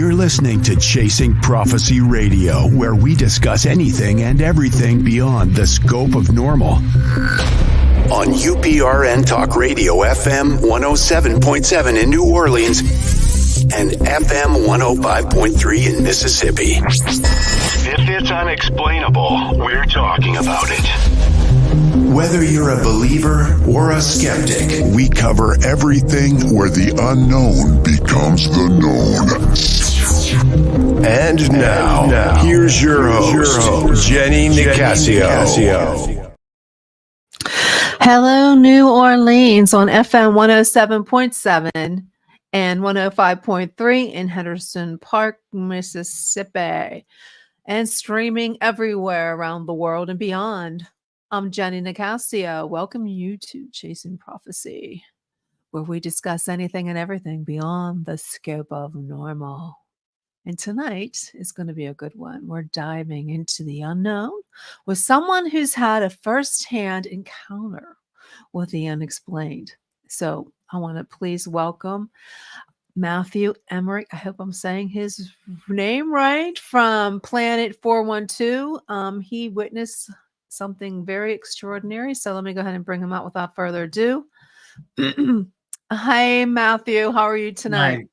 You're listening to Chasing Prophecy Radio, where we discuss anything and everything beyond the scope of normal. On UPRN Talk Radio, FM 107.7 in New Orleans and FM 105.3 in Mississippi. If it's unexplainable, we're talking about it. Whether you're a believer or a skeptic, we cover everything where the unknown becomes the known. And now, here's your host, Jenny Nicasio. Hello, New Orleans on FM 107.7 and 105.3 in Henderson Park, Mississippi, and streaming everywhere around the world and beyond. I'm Jenny Nicasio. Welcome you to Chasing Prophecy, where we discuss anything and everything beyond the scope of normal. And tonight is going to be a good one. We're diving into the unknown with someone who's had a firsthand encounter with the unexplained. So I want to please welcome Matthew Emmerich. I hope I'm saying his name right, from Planet 412. He witnessed something very extraordinary. So let me go ahead and bring him out without further ado. Hi, Matthew. How are you tonight? Hi.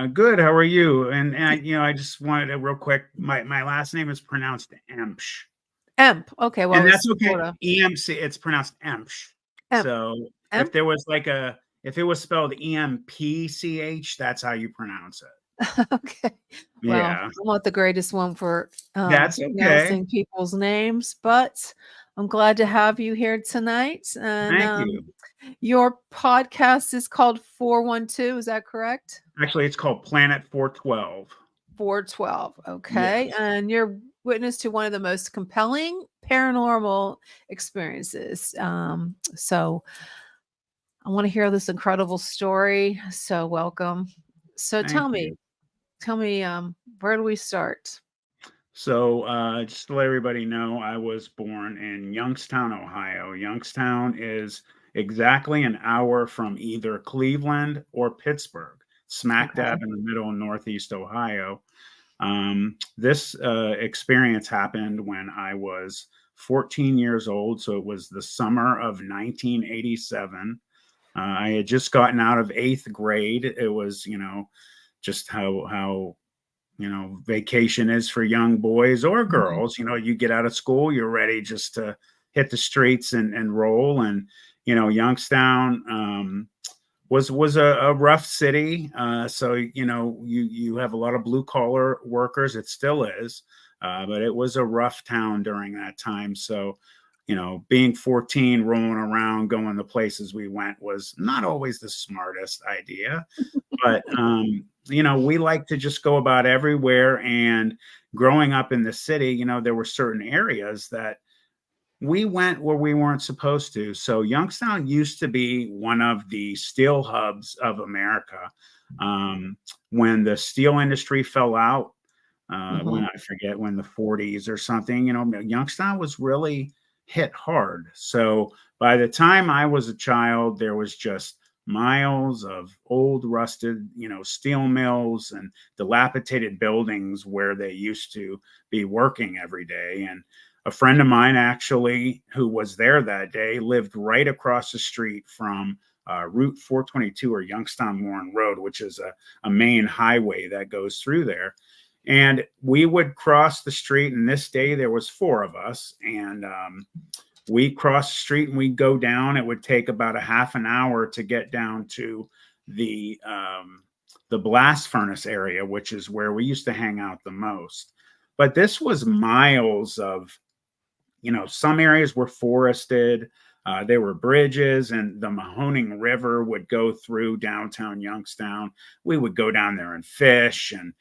Good. How are you? And I just wanted to real quick. My last name is pronounced Emch. Okay. Well, and that's okay. EMC. It's pronounced Emch. So if there was if it was spelled EMPCH, that's how you pronounce it. Okay. Well, yeah. I'm not the greatest one for that's okay. pronouncing people's names, but I'm glad to have you here tonight. And, Thank you. Your podcast is called 412. Is that correct? Actually, it's called Planet 412. 412. Okay. Yes. And you're witness to one of the most compelling paranormal experiences. So I want to hear this incredible story. So welcome. So tell me, where do we start? So just to let everybody know, I was born in Youngstown, Ohio. Youngstown is exactly an hour from either Cleveland or Pittsburgh, smack dab in the middle of Northeast Ohio. This experience happened when I was 14 years old. So it was the summer of 1987. I had just gotten out of 8th grade. It was, just how vacation is for young boys or girls. You get out of school, you're ready just to hit the streets and roll. And, Youngstown was a rough city. So, you have a lot of blue collar workers. It still is. But it was a rough town during that time. So, being 14, rolling around, going the places we went was not always the smartest idea. But, we like to just go about everywhere. And growing up in the city, there were certain areas that we went where we weren't supposed to. So Youngstown used to be one of the steel hubs of America. When the steel industry fell out, when I forget, when the 40s or something, Youngstown was really hit hard. So by the time I was a child, there was just miles of old rusted, steel mills and dilapidated buildings where they used to be working every day. And a friend of mine, actually, who was there that day, lived right across the street from Route 422 or Youngstown Warren Road, which is a main highway that goes through there. And we would cross the street, and this day there was 4 of us, and we crossed the street and we'd go down. It would take about a half an hour to get down to the blast furnace area, which is where we used to hang out the most. But this was miles of, some areas were forested. There were bridges, and the Mahoning River would go through downtown Youngstown. We would go down there and fish, and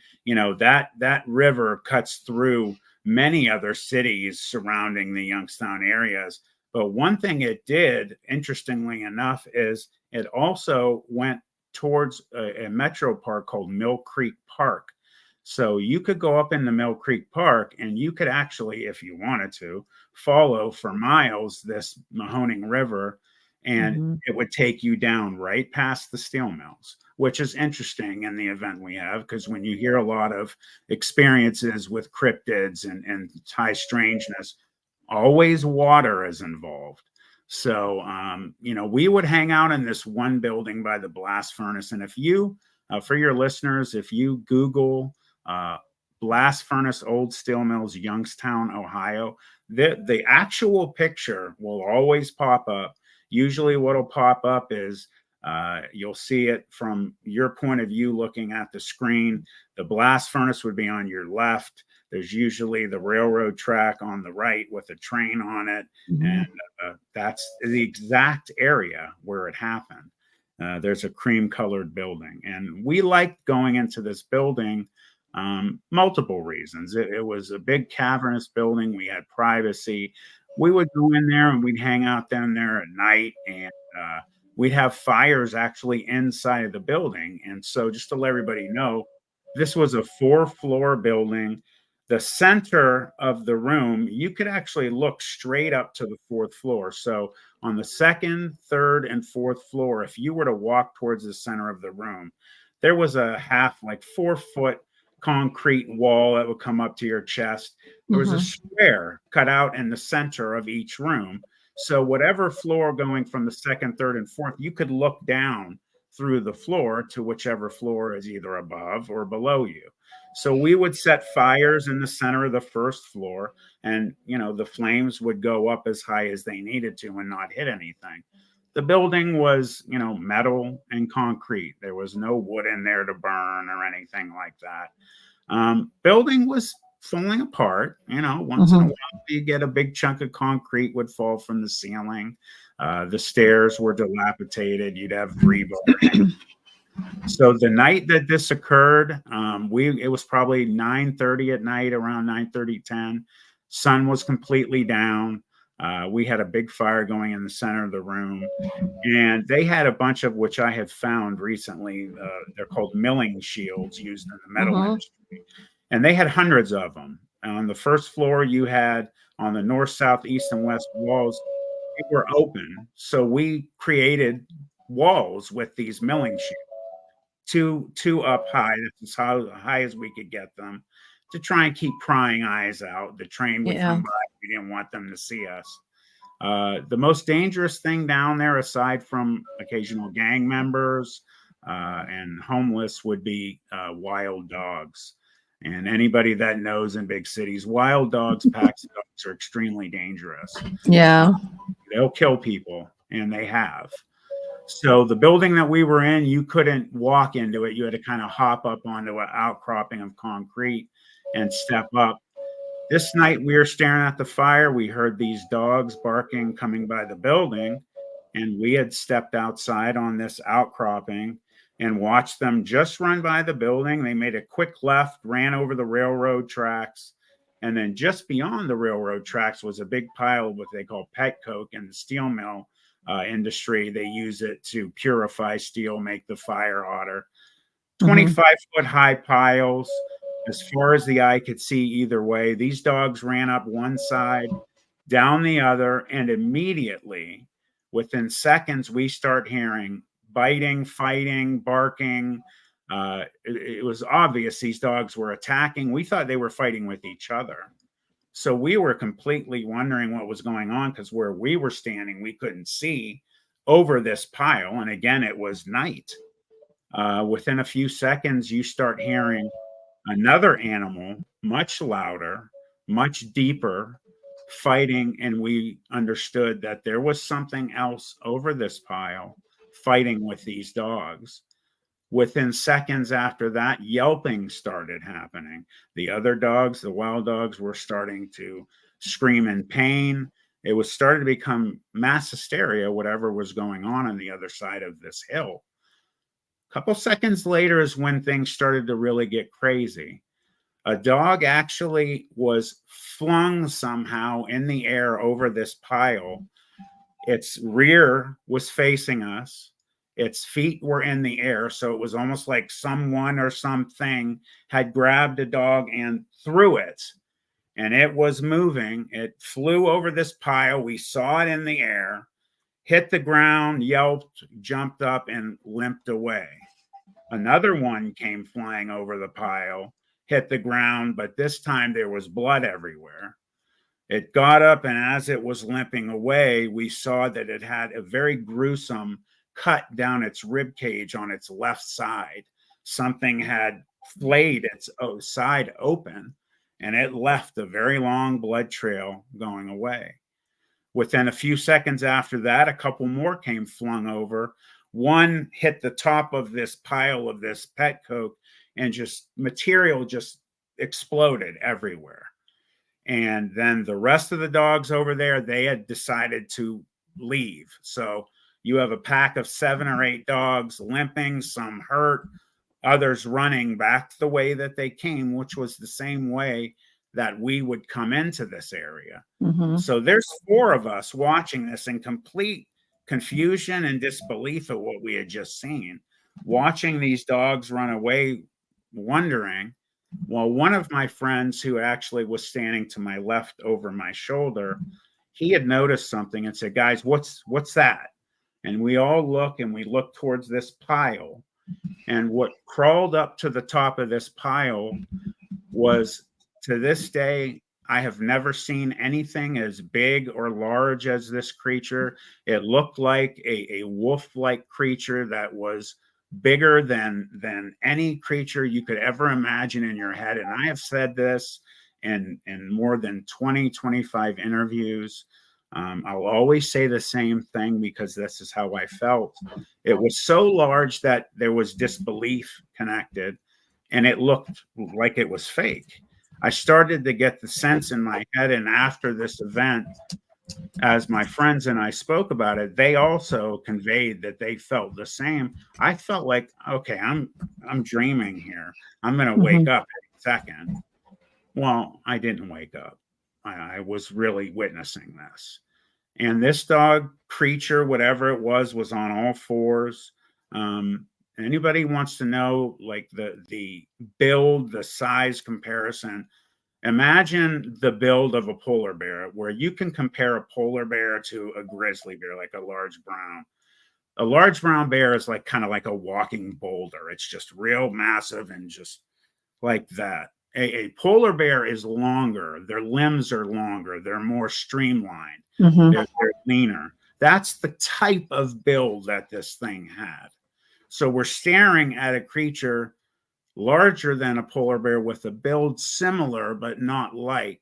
that river cuts through many other cities surrounding the Youngstown areas. But one thing it did, interestingly enough, is it also went towards a metro park called Mill Creek Park. So you could go up into Mill Creek Park and you could actually, if you wanted to, follow for miles this Mahoning River, and it would take you down right past the steel mills. which is interesting in the event we have, because when you hear a lot of experiences with cryptids and high strangeness, always water is involved. So, we would hang out in this one building by the blast furnace. And if you, for your listeners, if you Google blast furnace old steel mills, Youngstown, Ohio, the actual picture will always pop up. Usually what'll pop up is you'll see it from your point of view looking at the screen. The blast furnace would be on your left. There's usually the railroad track on the right with a train on it. Mm-hmm. And that's the exact area where it happened. There's a cream colored building. And we liked going into this building, multiple reasons. It was a big cavernous building. We had privacy. We would go in there and we'd hang out down there at night, and we'd have fires actually inside of the building. And so just to let everybody know, this was a 4-floor building. The center of the room, you could actually look straight up to the 4th floor. So on the 2nd, 3rd, and 4th floor, if you were to walk towards the center of the room, there was a 4-foot concrete wall that would come up to your chest. There was a square cut out in the center of each room. So whatever floor going from the 2nd, 3rd, and 4th, you could look down through the floor to whichever floor is either above or below you. So we would set fires in the center of the 1st floor, and, the flames would go up as high as they needed to and not hit anything. The building was, metal and concrete. There was no wood in there to burn or anything like that. Building was falling apart. Once in a while, you get a big chunk of concrete would fall from the ceiling. The stairs were dilapidated. You'd have rebar. So the night that this occurred, it was probably 9:30 at night, around 9:30, 10. Sun was completely down. We had a big fire going in the center of the room, and they had a bunch of, which I had found recently, they're called milling shields used in the metal industry. And they had hundreds of them. On the 1st floor, you had on the north, south, east, and west walls, they were open. So we created walls with these milling shields, two up high. That's as high as we could get them, to try and keep prying eyes out. The train would come by. We didn't want them to see us. The most dangerous thing down there, aside from occasional gang members and homeless, would be wild dogs. And anybody that knows in big cities, wild dogs, packs of dogs are extremely dangerous. Yeah. They'll kill people, and they have. So the building that we were in, you couldn't walk into it. You had to kind of hop up onto an outcropping of concrete and step up. This night we were staring at the fire. We heard these dogs barking coming by the building, and we had stepped outside on this outcropping and watched them just run by the building. They made a quick left, ran over the railroad tracks, and then just beyond the railroad tracks was a big pile of what they call pet coke in the steel mill industry. They use it to purify steel, make the fire hotter. 25-foot high piles, as far as the eye could see either way. These dogs ran up one side, down the other, and immediately, within seconds, we start hearing biting, fighting, barking. It was obvious these dogs were attacking. We thought they were fighting with each other. So we were completely wondering what was going on, because where we were standing, we couldn't see over this pile. And again, it was night. Within a few seconds, you start hearing another animal, much louder, much deeper, fighting. And we understood that there was something else over this pile fighting with these dogs. Within seconds after that, yelping started happening. The other dogs, the wild dogs, were starting to scream in pain. It was starting to become mass hysteria, whatever was going on the other side of this hill. A couple seconds later is when things started to really get crazy. A dog actually was flung somehow in the air over this pile. Its rear was facing us. Its feet were in the air. So it was almost like someone or something had grabbed a dog and threw it. And it was moving. It flew over this pile. We saw it in the air, hit the ground, yelped, jumped up, and limped away. Another one came flying over the pile, hit the ground, but this time there was blood everywhere. It got up, and as it was limping away, we saw that it had a very gruesome cut down its rib cage on its left side. Something had flayed its side open, and it left a very long blood trail going away. Within a few seconds after that, a couple more came flung over. One hit the top of this pile of this Petcoke, and just material just exploded everywhere. And then the rest of the dogs over there, they had decided to leave. So you have a pack of 7 or 8 dogs limping, some hurt, others running back the way that they came, which was the same way that we would come into this area. Mm-hmm. So there's 4 of us watching this in complete confusion and disbelief at what we had just seen, watching these dogs run away, wondering. Well, one of my friends who actually was standing to my left over my shoulder, he had noticed something and said, "Guys, what's that?" And we all look towards this pile. And what crawled up to the top of this pile was, to this day, I have never seen anything as big or large as this creature. It looked like a wolf-like creature that was bigger than any creature you could ever imagine in your head. And I have said this in more than 25 interviews. I'll always say the same thing because this is how I felt. It was so large that there was disbelief connected, and it looked like it was fake. I started to get the sense in my head, and after this event, as my friends and I spoke about it, they also conveyed that they felt the same. I felt like, okay, I'm dreaming here. I'm going to wake up in a second. Well, I didn't wake up. I was really witnessing this. And this dog creature, whatever it was on all 4s. Anybody wants to know like the build, the size comparison, imagine the build of a polar bear, where you can compare a polar bear to a grizzly bear, like a large brown. A large brown bear is like kind of like a walking boulder. It's just real massive and just like that. A polar bear is longer. Their limbs are longer. They're more streamlined. They're leaner. That's the type of build that this thing had. So we're staring at a creature larger than a polar bear with a build similar but not like.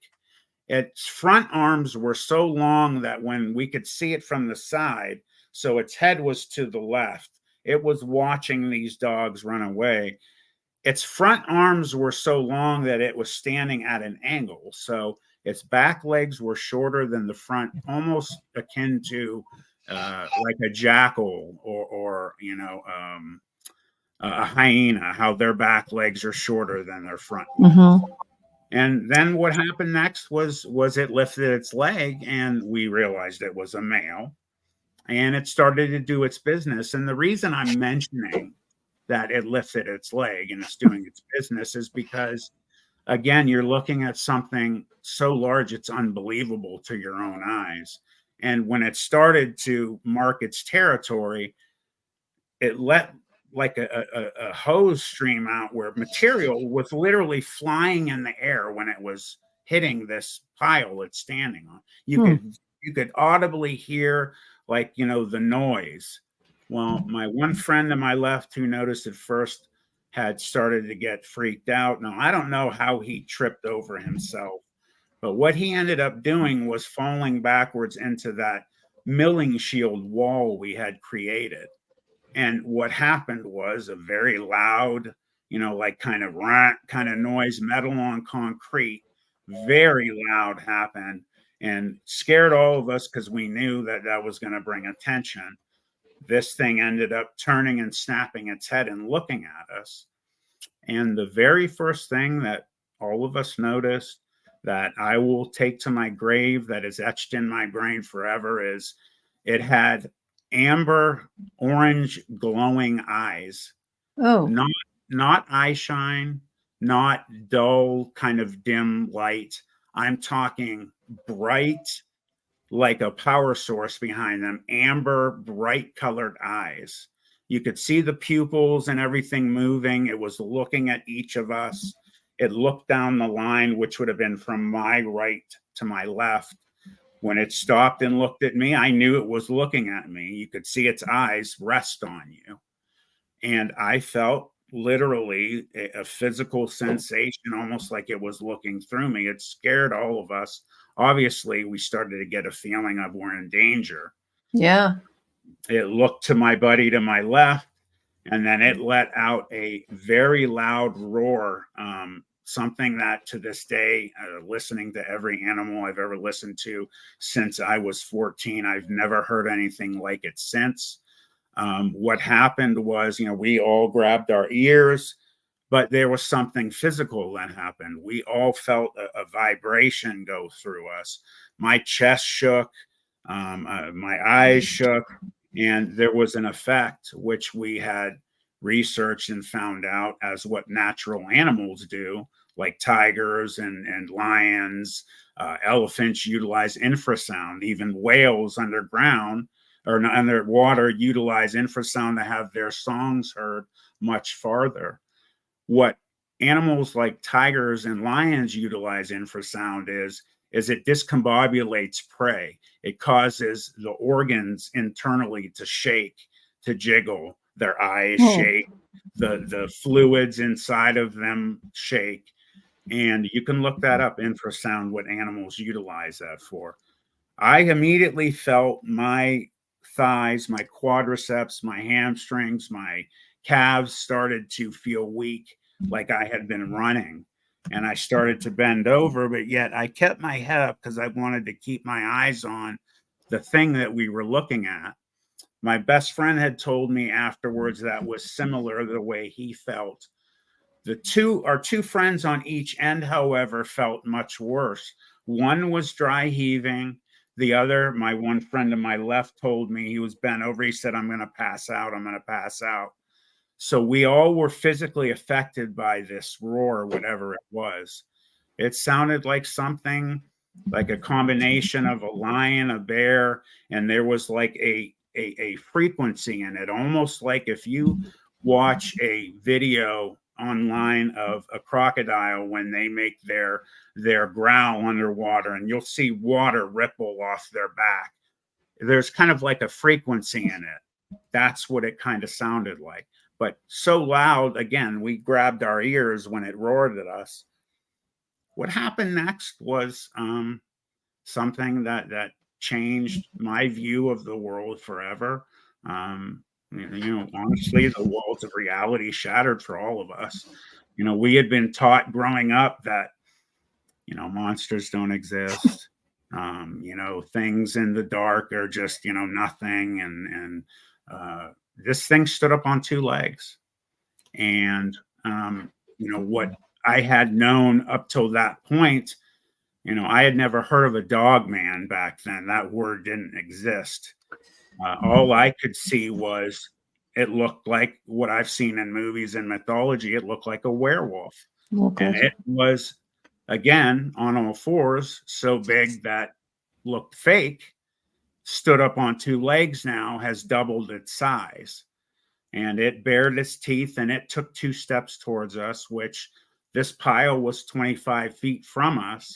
Its front arms were so long that when we could see it from the side, so its head was to the left, it was watching these dogs run away. Its front arms were so long that it was standing at an angle, so its back legs were shorter than the front, almost akin to like a jackal or a hyena, how their back legs are shorter than their front legs. And then what happened next was it lifted its leg, and we realized it was a male, and it started to do its business. And the reason I'm mentioning that it lifted its leg and it's doing its business is because, again, you're looking at something so large it's unbelievable to your own eyes. And when it started to mark its territory, it let like a hose stream out where material was literally flying in the air when it was hitting this pile it's standing on. You could audibly hear, like, the noise. Well, my one friend to my left who noticed it first had started to get freaked out. Now, I don't know how he tripped over himself, but what he ended up doing was falling backwards into that milling shield wall we had created. And what happened was a very loud, like kind of noise, metal on concrete, very loud happened, and scared all of us because we knew that was going to bring attention. This thing ended up turning and snapping its head and looking at us. And the very first thing that all of us noticed, that I will take to my grave, that is etched in my brain forever, is it had amber orange glowing eyes. Not eye shine, not dull kind of dim light. I'm talking bright, like a power source behind them, amber bright colored eyes. You could see the pupils and everything moving. It was looking at each of us. It looked down the line, which would have been from my right to my left. When it stopped and looked at me, I knew it was looking at me. You could see its eyes rest on you. And I felt literally a physical sensation, almost like it was looking through me. It scared all of us. Obviously, we started to get a feeling of we're in danger. Yeah. It looked to my buddy to my left, and then it let out a very loud roar. Something that to this day, listening to every animal I've ever listened to since I was 14, I've never heard anything like it since. What happened was, we all grabbed our ears, but there was something physical that happened. We all felt a vibration go through us. My chest shook, my eyes shook, and there was an effect which we had researched and found out as what natural animals do, like tigers and lions. Elephants utilize infrasound. Even whales underground or underwater utilize infrasound to have their songs heard much farther. What animals like tigers and lions utilize infrasound is it discombobulates prey. It causes the organs internally to shake, to jiggle. Their eyes shake, the fluids inside of them shake. And you can look that up, infrasound, what animals utilize that for. I immediately felt my thighs, my quadriceps, my hamstrings, my calves started to feel weak, like I had been running. And I started to bend over, but yet I kept my head up because I wanted to keep my eyes on the thing that we were looking at. My best friend had told me afterwards that was similar to the way he felt. Our two friends on each end, however, felt much worse. One was dry heaving. The other, my one friend to my left, told me he was bent over. He said, I'm going to pass out. I'm going to pass out. So we all were physically affected by this roar, whatever it was. It sounded like something like a combination of a lion, a bear, and there was like a frequency in it, almost like if you watch a video online of a crocodile when they make their growl underwater, and you'll see water ripple off their back. There's kind of like a frequency in it. That's what it kind of sounded like. But so loud, again, we grabbed our ears when it roared at us. What happened next was something that changed my view of the world forever. Honestly, the walls of reality shattered for all of us. We had been taught growing up that, monsters don't exist. Things in the dark are just, nothing. And this thing stood up on two legs. And, what I had known up till that point, I had never heard of a Dogman back then. That word didn't exist. All I could see was it looked like what I've seen in movies and mythology. It looked like a werewolf. Okay. And it was, again, on all fours, so big that looked fake, stood up on two legs now, has doubled its size. And it bared its teeth and it took 2 steps towards us, which this pile was 25 feet from us.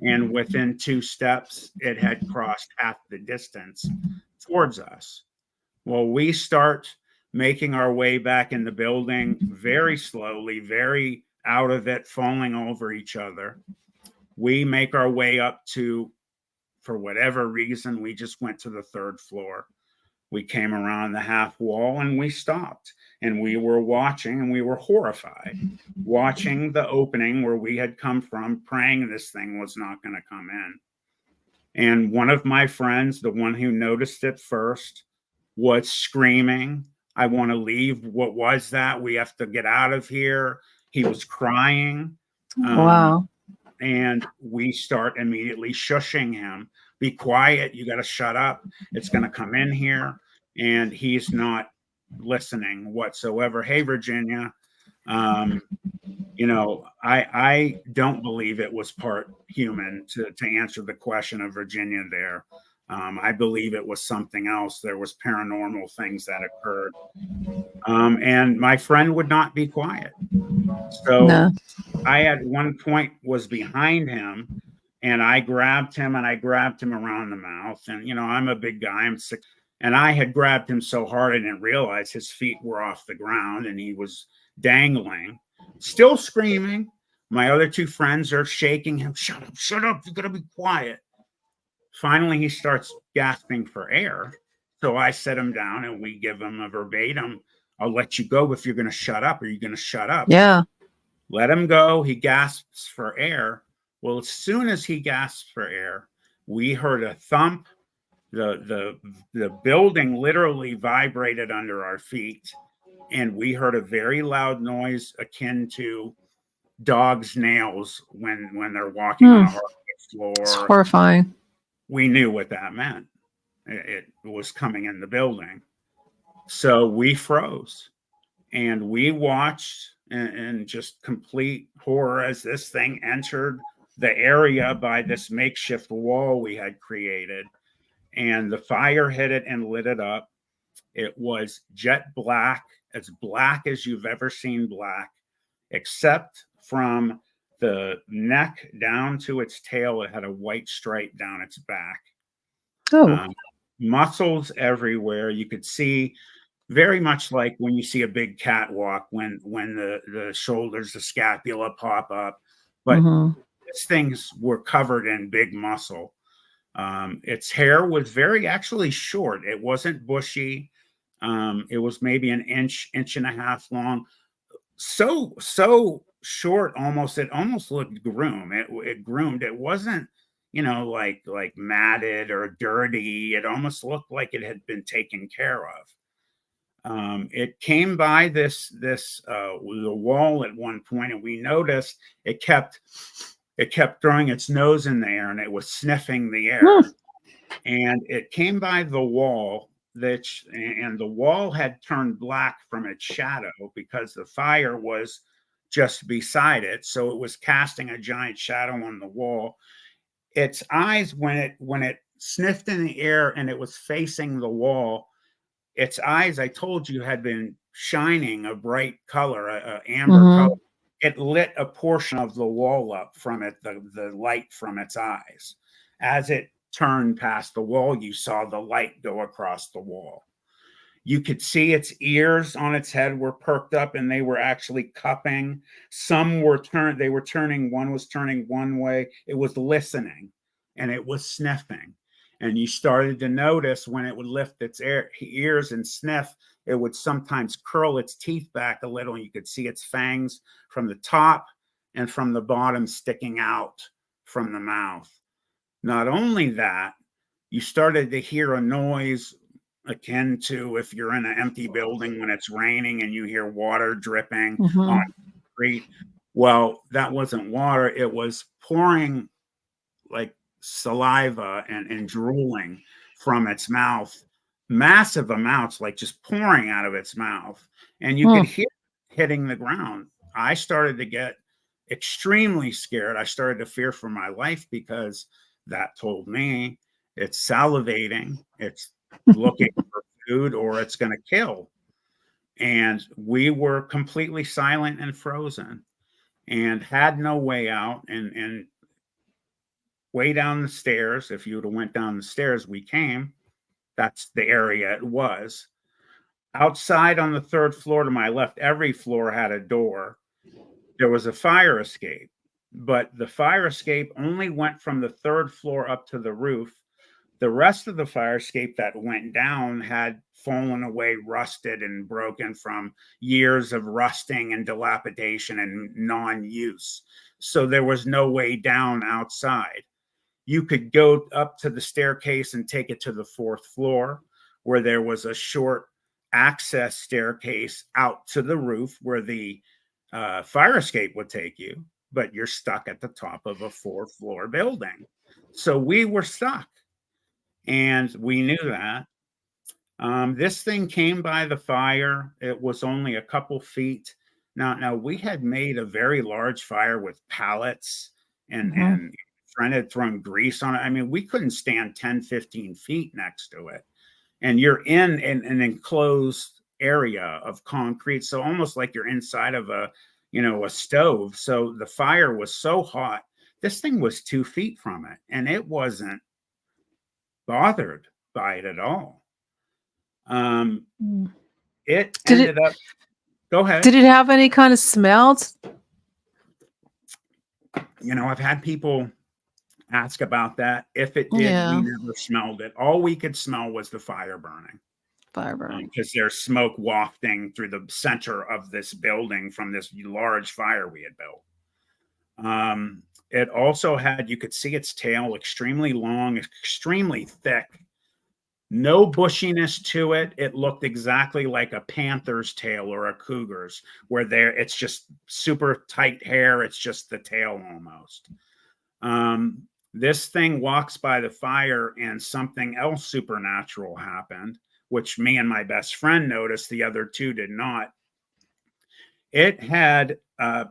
And within 2 steps, it had crossed half the distance towards us. Well, we start making our way back in the building very slowly, very out of it, falling over each other. We make our way up to, for whatever reason, we just went to the 3rd floor. We came around the half wall and we stopped, and we were watching, and we were horrified, watching the opening where we had come from, praying this thing was not going to come in. And one of my friends, the one who noticed it first, was screaming, I want to leave. What was that? We have to get out of here. He was crying. Wow. And we start immediately shushing him. Be quiet. You got to shut up. It's going to come in here. And he's not listening whatsoever. Hey, Virginia, I don't believe it was part human to answer the question of Virginia there. I believe it was something else. There was paranormal things that occurred. And my friend would not be quiet. So No. I at one point was behind him, and I grabbed him around the mouth. And, you know, I'm a big guy, I'm 6, and I had grabbed him so hard I didn't realize his feet were off the ground and he was dangling, still screaming. My other 2 friends are shaking him. Shut up, you gotta be quiet. Finally, he starts gasping for air. So I set him down and we give him a verbatim, I'll let you go if you're going to shut up. Are you going to shut up? Yeah. Let him go. He gasps for air. Well, as soon as he gasps for air, we heard a thump. The building literally vibrated under our feet. And we heard a very loud noise akin to dogs' nails when they're walking on a hardwood floor. It's horrifying. We knew what that meant. It was coming in the building. So we froze and we watched in just complete horror as this thing entered the area by this makeshift wall we had created. And the fire hit it and lit it up. It was jet black as you've ever seen black, except from the neck down to its tail. It had a white stripe down its back. Oh. Muscles everywhere. You could see, very much like when you see a big catwalk, when the shoulders, the scapula pop up. But these things were covered in big muscle. Its hair was very actually short. It wasn't bushy. It was maybe an inch and a half long. So short, it almost looked groomed. It groomed. It wasn't, you know, like matted or dirty. It almost looked like it had been taken care of. It came by the wall at one point, and we noticed it kept throwing its nose in the air, and it was sniffing the air. And it came by the wall, and the wall had turned black from its shadow because the fire was just beside it. So it was casting a giant shadow on the wall. Its eyes, when it sniffed in the air and it was facing the wall, its eyes, I told you, had been shining a bright color, a amber color. It lit a portion of the wall up from it, the light from its eyes. As it turned past the wall, you saw the light go across the wall. You could see its ears on its head were perked up and they were actually cupping. Some were turning, one was turning one way. It was listening and it was sniffing. And you started to notice when it would lift its ears and sniff, it would sometimes curl its teeth back a little. And you could see its fangs from the top and from the bottom sticking out from the mouth. Not only that, you started to hear a noise akin to if you're in an empty building when it's raining and you hear water dripping on the street. Well, that wasn't water. It was pouring like saliva and drooling from its mouth, massive amounts, like just pouring out of its mouth. And you could hear it hitting the ground. I started to get extremely scared. I started to fear for my life because that told me it's salivating, it's looking for food, or it's going to kill. And we were completely silent and frozen and had no way out. And way down the stairs, if you would have went down the stairs we came, that's the area it was. Outside on the 3rd floor to my left, every floor had a door. There was a fire escape, but the fire escape only went from the 3rd floor up to the roof. The rest of the fire escape that went down had fallen away, rusted and broken from years of rusting and dilapidation and non-use. So there was no way down outside. You could go up to the staircase and take it to the 4th floor, where there was a short access staircase out to the roof where the fire escape would take you, but you're stuck at the top of a 4th floor building. So we were stuck, and we knew that. This thing came by the fire. It was only a couple feet. Now we had made a very large fire with pallets and friend had thrown grease on it. I mean, we couldn't stand 10, 15 feet next to it. And you're in an enclosed area of concrete. So almost like you're inside of a stove. So the fire was so hot. This thing was 2 feet from it, and it wasn't bothered by it at all. It ended up. Go ahead. Did it have any kind of smells? I've had people ask about that. If it did, we never smelled it. All we could smell was the fire burning. Because there's smoke wafting through the center of this building from this large fire we had built. It also you could see its tail, extremely long, extremely thick. No bushiness to it. It looked exactly like a panther's tail or a cougar's, where it's just super tight hair. It's just the tail almost. This thing walks by the fire, and something else supernatural happened, which me and my best friend noticed. The other two did not. It had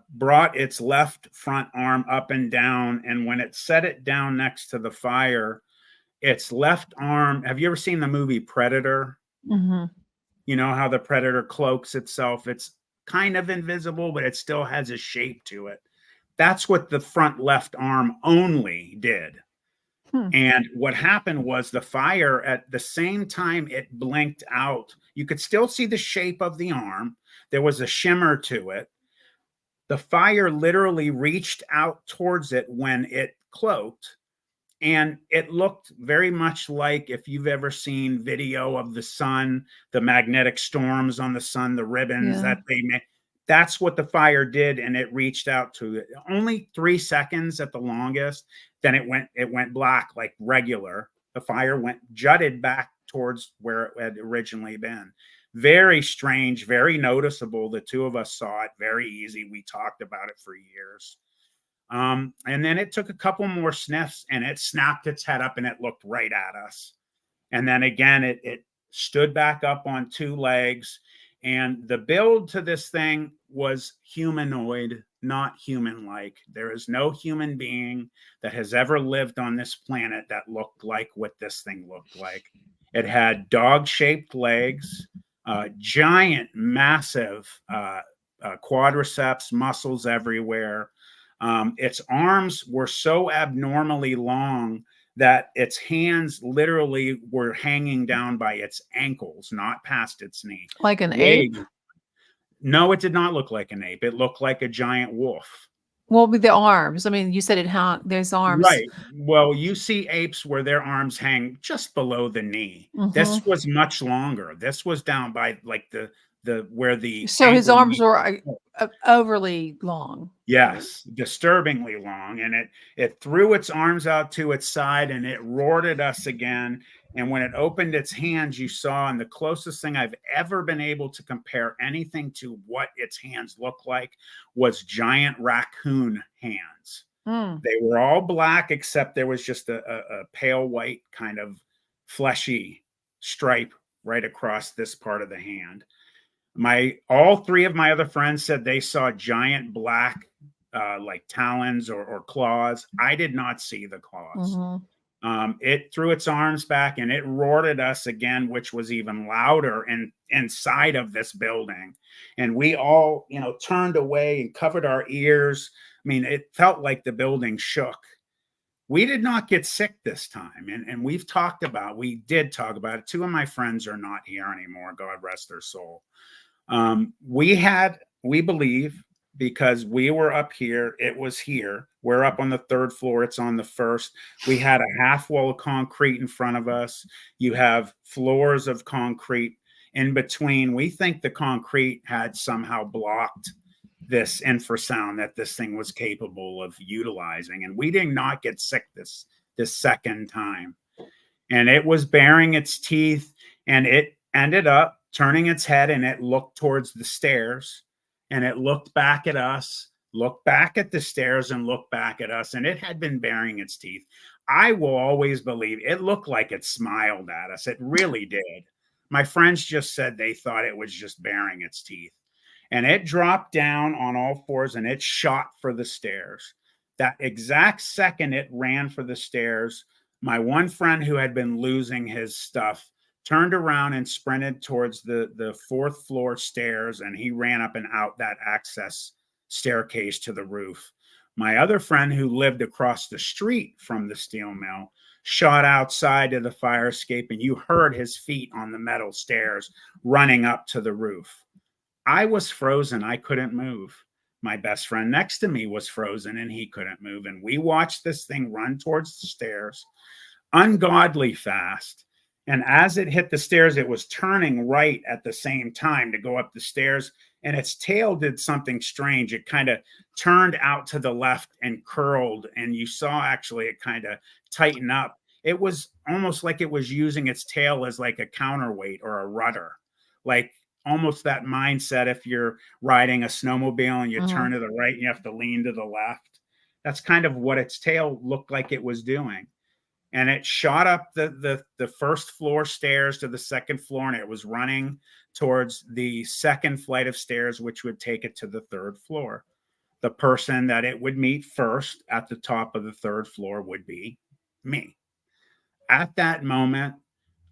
brought its left front arm up and down, and when it set it down next to the fire, its left arm. Have you ever seen the movie Predator? Mm-hmm. You know how the predator cloaks itself? It's kind of invisible, but it still has a shape to it. That's what the front left arm only did. And what happened was the fire, at the same time it blinked out, you could still see the shape of the arm. There was a shimmer to it. The fire literally reached out towards it when it cloaked. And it looked very much like, if you've ever seen video of the sun, the magnetic storms on the sun, the ribbons that they make. That's what the fire did, and it reached out to it. Only 3 seconds at the longest. Then it went black like regular. The fire jutted back towards where it had originally been. Very strange, very noticeable. The two of us saw it very easy. We talked about it for years. And then it took a couple more sniffs, and it snapped its head up, and it looked right at us. And then again, it stood back up on 2 legs. And the build to this thing was humanoid, not human-like. There is no human being that has ever lived on this planet that looked like what this thing looked like. It had dog-shaped legs, giant, massive quadriceps, muscles everywhere. Its arms were so abnormally long that its hands literally were hanging down by its ankles, not past its knee. Like an ape? No, it did not look like an ape. It looked like a giant wolf. Well, with the arms. I mean, you said there's arms. Right. Well, you see apes where their arms hang just below the knee. Mm-hmm. This was much longer. This was down by like where the. So his arms were overly long. Yes, disturbingly long. And it threw its arms out to its side, and it roared at us again. And when it opened its hands, you saw, and the closest thing I've ever been able to compare anything to what its hands looked like was giant raccoon hands. They were all black, except there was just a pale white kind of fleshy stripe right across this part of the hand. All 3 of my other friends said they saw giant black like talons or claws. I did not see the claws. Mm-hmm. It threw its arms back, and it roared at us again, which was even louder inside of this building. And we all, turned away and covered our ears. I mean, it felt like the building shook. We did not get sick this time. And we did talk about it. 2 of my friends are not here anymore. God rest their soul. We believe, because we were up here, it was here. We're up on the 3rd floor. It's on the 1st. We had a half wall of concrete in front of us. You have floors of concrete in between. We think the concrete had somehow blocked this infrasound that this thing was capable of utilizing. And we did not get sick this second time. And it was baring its teeth, and it ended up turning its head, and it looked towards the stairs, and it looked back at us, looked back at the stairs, and looked back at us. And it had been baring its teeth. I will always believe it looked like it smiled at us. It really did. My friends just said they thought it was just baring its teeth. And it dropped down on all 4s, and it shot for the stairs. That exact second it ran for the stairs, my one friend who had been losing his stuff turned around and sprinted towards the fourth floor stairs, and he ran up and out that access staircase to the roof. My other friend who lived across the street from the steel mill shot outside to the fire escape, and you heard his feet on the metal stairs running up to the roof. I was frozen. I couldn't move. My best friend next to me was frozen and he couldn't move. And we watched this thing run towards the stairs, ungodly fast. And as it hit the stairs, it was turning right at the same time to go up the stairs. And its tail did something strange. It kind of turned out to the left and curled. And you saw actually it kind of tighten up. It was almost like it was using its tail as like a counterweight or a rudder. Like almost that mindset if you're riding a snowmobile and you turn to the right and you have to lean to the left. That's kind of what its tail looked like it was doing. And it shot up the first floor stairs to the second floor, and it was running towards the second flight of stairs, which would take it to the third floor. The person that it would meet first at the top of the third floor would be me. At that moment,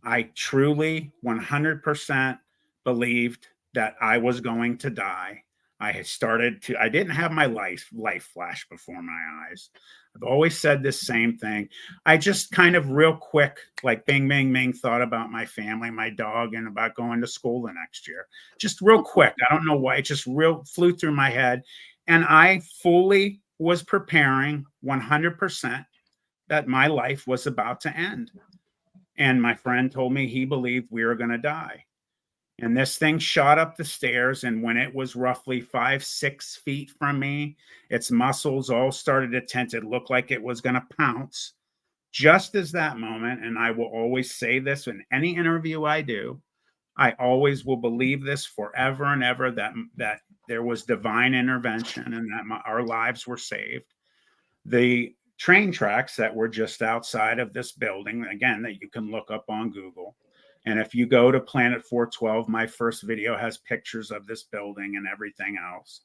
I truly 100% believed that I was going to die. I didn't have my life flash before my eyes. I've always said this same thing. I just kind of real quick, like bing, bing, bing, thought about my family, my dog, and about going to school the next year. Just real quick. I don't know why. It just flew through my head. And I fully was preparing 100% that my life was about to end. And my friend told me he believed we were going to die. And this thing shot up the stairs. And when it was roughly 5-6 feet from me, its muscles all started to tense. It looked like it was going to pounce. Just as that moment, and I will always say this in any interview I do, I always will believe this forever and ever, that there was divine intervention and that our lives were saved. The train tracks that were just outside of this building, again, that you can look up on Google. And if you go to Planet 412, my first video has pictures of this building and everything else.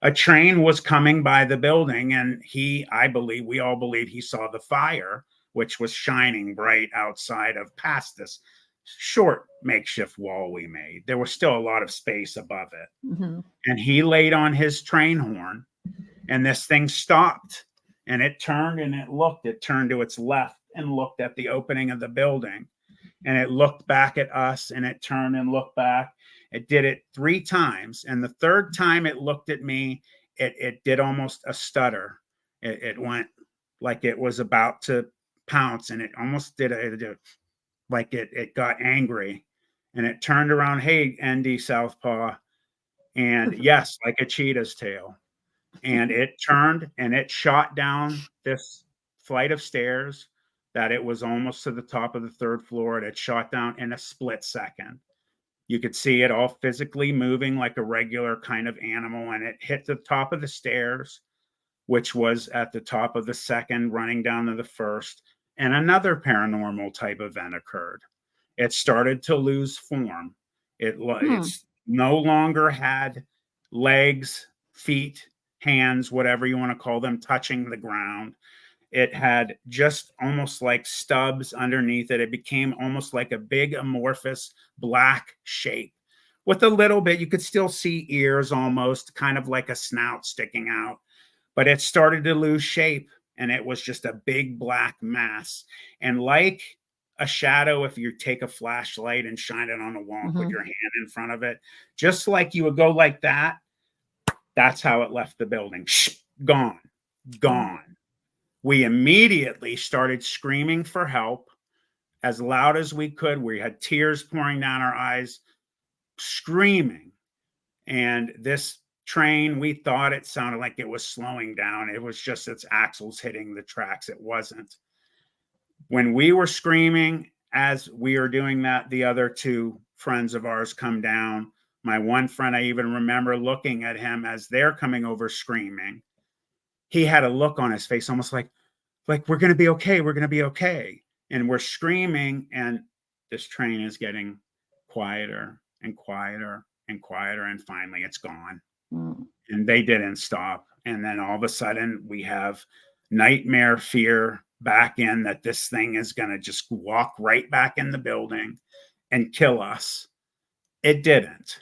A train was coming by the building, and we all believe he saw the fire, which was shining bright outside of past this short makeshift wall we made. There was still a lot of space above it. Mm-hmm. And he laid on his train horn, and this thing stopped, and it turned and it turned to its left and looked at the opening of the building. And it looked back at us, and it turned and looked back. It did it 3 times. And the third time it looked at me, it did almost a stutter. It went like it was about to pounce, and it almost did like it got angry. And it turned around, hey, ND Southpaw. And yes, like a cheetah's tail. And it turned and it shot down this flight of stairs that it was almost to the top of the third floor. And it shot down in a split second. You could see it all physically moving like a regular kind of animal. And it hit the top of the stairs, which was at the top of the second, running down to the first. And another paranormal type event occurred. It started to lose form. It's no longer had legs, feet, hands, whatever you want to call them, touching the ground. It had just almost like stubs underneath it. It became almost like a big amorphous black shape with a little bit, you could still see ears almost, kind of like a snout sticking out, but it started to lose shape, and it was just a big black mass. And like a shadow, if you take a flashlight and shine it on a wall and put your hand in front of it, just like you would go like that, that's how it left the building. Gone. We immediately started screaming for help as loud as we could. We had tears pouring down our eyes, screaming. And this train, we thought it sounded like it was slowing down. It was just its axles hitting the tracks. It wasn't. When we were screaming, as we were doing that, the other 2 friends of ours come down. My one friend, I even remember looking at him as they're coming over screaming. He had a look on his face, almost like we're going to be okay. We're going to be okay. And we're screaming, and this train is getting quieter and quieter and quieter. And finally it's gone. And they didn't stop. And then all of a sudden we have nightmare fear back in that this thing is going to just walk right back in the building and kill us. It didn't.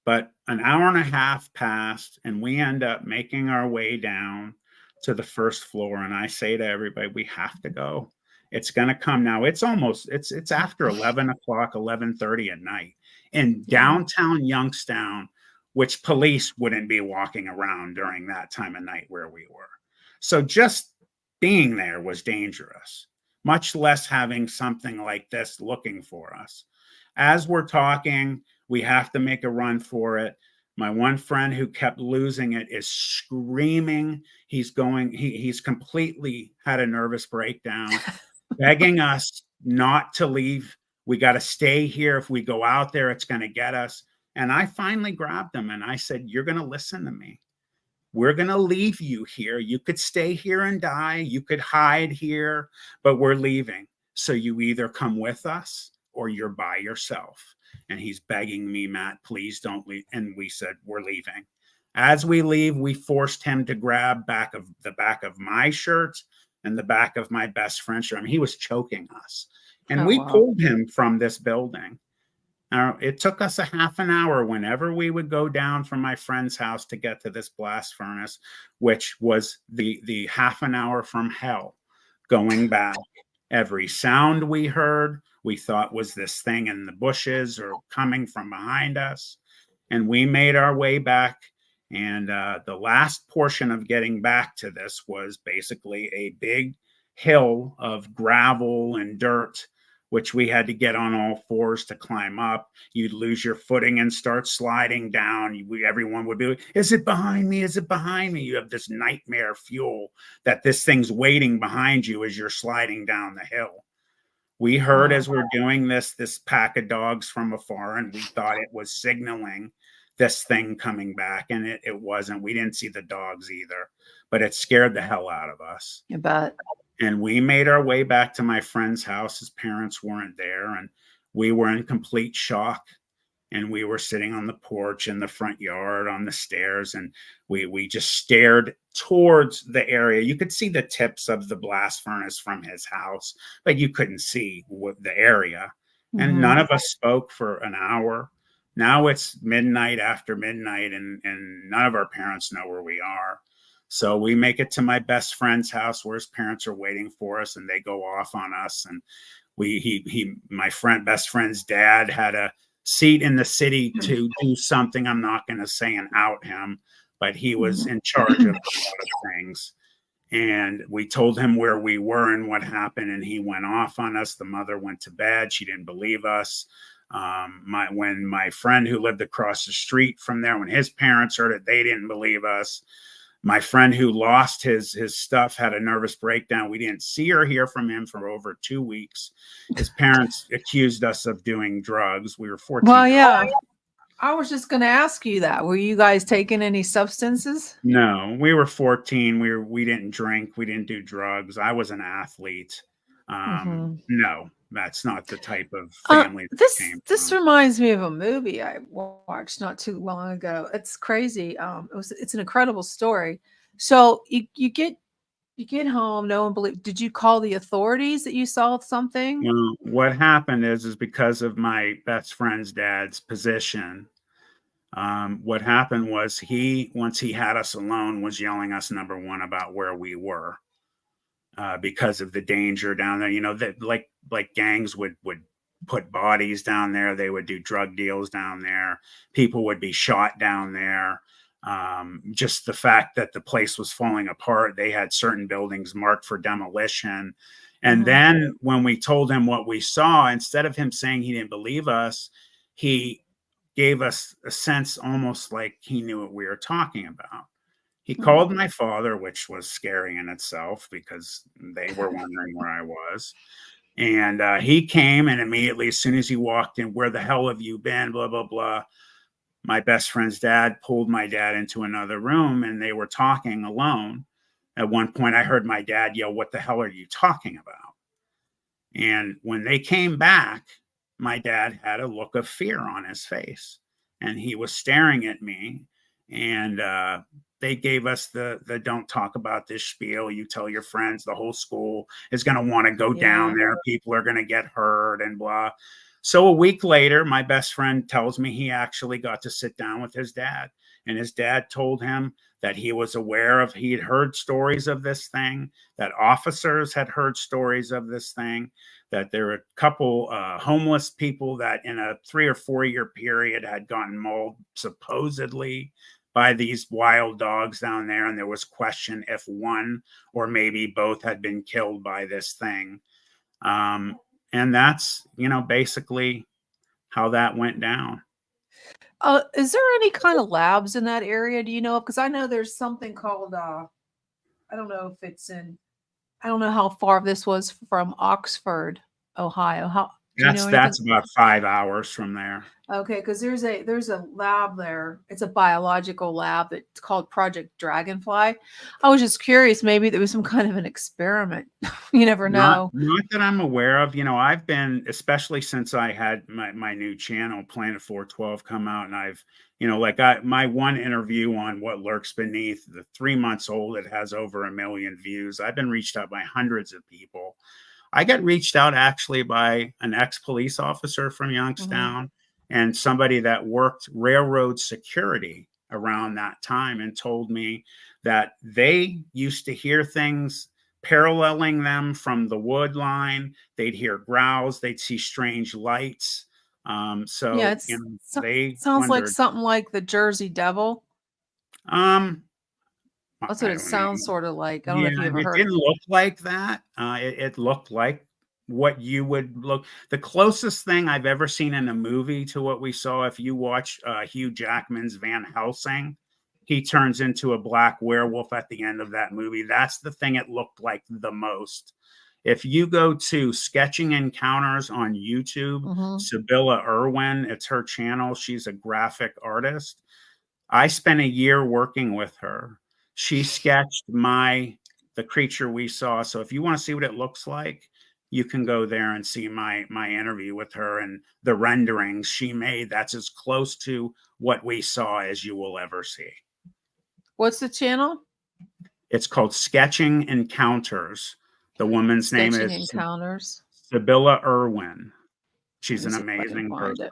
But an hour and a half passed, and we end up making our way down to the first floor. And I say to everybody, we have to go. It's going to come now. It's after 11 o'clock, 11:30 at night in downtown Youngstown, which police wouldn't be walking around during that time of night where we were. So just being there was dangerous, much less having something like this looking for us. As we're talking, we have to make a run for it. My one friend who kept losing it is screaming. He's completely had a nervous breakdown, begging us not to leave. We got to stay here. If we go out there, it's going to get us. And I finally grabbed him and I said, you're going to listen to me. We're going to leave you here. You could stay here and die. You could hide here, but we're leaving. So you either come with us or you're by yourself. And he's begging me, Matt, please don't leave. And we said, we're leaving. As we leave, we forced him to grab the back of my shirt and the back of my best friend's shirt. I mean, he was choking us. And we pulled him from this building. Now, it took us a half an hour whenever we would go down from my friend's house to get to this blast furnace, which was the half an hour from hell going back. Every sound we heard, we thought was this thing in the bushes or coming from behind us. And we made our way back. And the last portion of getting back to this was basically a big hill of gravel and dirt, which we had to get on all fours to climb up. You'd lose your footing and start sliding down. Everyone would be like, is it behind me? Is it behind me? You have this nightmare fuel that this thing's waiting behind you as you're sliding down the hill. We heard as we're doing this pack of dogs from afar, and we thought it was signaling this thing coming back, and it wasn't. We didn't see the dogs either, but it scared the hell out of us. You bet. And we made our way back to my friend's house. His parents weren't there, and we were in complete shock. And we were sitting on the porch in the front yard on the stairs, and we just stared towards the area. You could see the tips of the blast furnace from his house, but you couldn't see the area. And none of us spoke for an hour. Now it's midnight after midnight, and none of our parents know where we are. So we make it to my best friend's house where his parents are waiting for us, and they go off on us. And my best friend's dad had a seat in the city to do something. I'm not going to say and out him, but he was in charge of a lot of things. And we told him where we were and what happened, and he went off on us. The mother went to bed. She didn't believe us. When my friend who lived across the street from there, when his parents heard it, they didn't believe us. My friend who lost his stuff had a nervous breakdown. We didn't see or hear from him for over 2 weeks. His parents accused us of doing drugs. We were 14. Well, yeah. I was just going to ask you that. Were you guys taking any substances? No, we were 14. We didn't drink. We didn't do drugs. I was an athlete. No, that's not the type of family. This reminds me of a movie I watched not too long ago. It's crazy. It's an incredible story. So you get home. No one believed. Did you call the authorities that you saw something? Well, what happened is because of my best friend's dad's position. What happened was once he had us alone, was yelling us, number one, about where we were. Because of the danger down there, that like gangs would put bodies down there. They would do drug deals down there. People would be shot down there. Just the fact that the place was falling apart. They had certain buildings marked for demolition. And then when we told him what we saw, instead of him saying he didn't believe us, he gave us a sense almost like he knew what we were talking about. He called my father, which was scary in itself because they were wondering where I was. And he came, and immediately, as soon as he walked in, where the hell have you been? Blah, blah, blah. My best friend's dad pulled my dad into another room, and they were talking alone. At one point, I heard my dad yell, "What the hell are you talking about?" And when they came back, my dad had a look of fear on his face, and he was staring at me. And they gave us the don't talk about this spiel. You tell your friends, the whole school is going to want to go down there. People are going to get hurt and blah. So a week later, my best friend tells me he actually got to sit down with his dad, and his dad told him that he was aware of, he had heard stories of this thing, that officers had heard stories of this thing, that there were a couple homeless people that in a 3 or 4 year period had gotten mauled supposedly by these wild dogs down there. And there was question if one or maybe both had been killed by this thing. And that's, basically how that went down. Is there any kind of labs in that area? Do you know? Because I know there's something called, I don't know if it's I don't know how far this was from Oxford, Ohio. That's about 5 hours from there. Okay, because there's a lab there. It's a biological lab. It's called Project Dragonfly. I was just curious, maybe there was some kind of an experiment. You never know. Not that I'm aware of. I've been, especially since I had my new channel, Planet 412, come out, and I've, my one interview on What Lurks Beneath, the 3 months old, it has over 1 million views. I've been reached out by hundreds of people. I got reached out actually by an ex-police officer from Youngstown and somebody that worked railroad security around that time, and told me that they used to hear things paralleling them from the wood line. They'd hear growls, they'd see strange lights. So Yeah, they sounds like wondered. something like the Jersey Devil. That's what it sounds sort of like. I don't know if you ever heard. It didn't look like that. It looked like what you would look. The closest thing I've ever seen in a movie to what we saw, if you watch Hugh Jackman's Van Helsing, he turns into a black werewolf at the end of that movie. That's the thing it looked like the most. If you go to Sketching Encounters on YouTube, Sibylla Irwin, it's her channel. She's a graphic artist. I spent a year working with her. She sketched the creature we saw. So if you want to see what it looks like, you can go there and see my interview with her and the renderings she made. That's as close to what we saw as you will ever see. What's the channel? It's called Sketching Encounters. The woman's name is Encounters. Sibylla Irwin. She's an amazing person.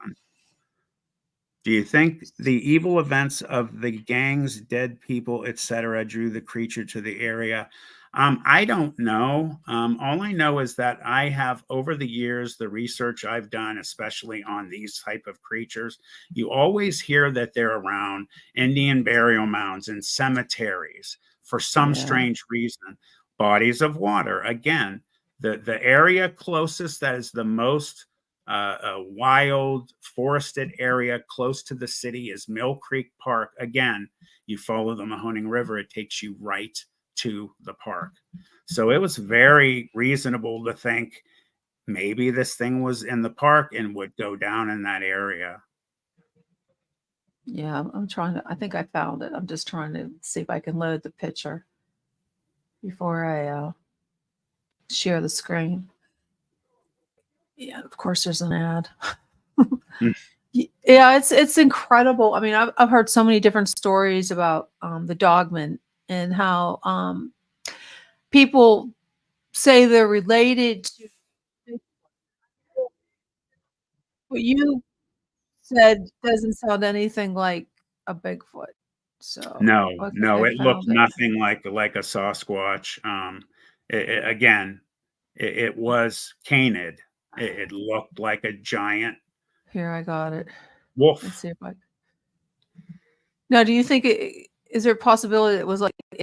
Do you think the evil events of the gangs, dead people, etc., drew the creature to the area? I don't know. All I know is that I have, over the years, the research I've done, especially on these type of creatures, you always hear that they're around Indian burial mounds and cemeteries for some strange reason. Bodies of water. Again, the area closest that is the most a wild forested area close to the city is Mill Creek Park. Again, you follow the Mahoning River, it takes you right to the park. So it was very reasonable to think maybe this thing was in the park and would go down in that area. Yeah, I think I found it. I'm just trying to see if I can load the picture before I share the screen. Yeah, of course there's an ad. Yeah, it's incredible. I mean, I've heard so many different stories about the Dogman and how people say they're related to what you said doesn't sound anything like a Bigfoot. So No, I it looked found it. nothing like a Sasquatch. It was canid. It looked like a giant Here, I got it. wolf. Let's see if I. Now, do you think is there a possibility it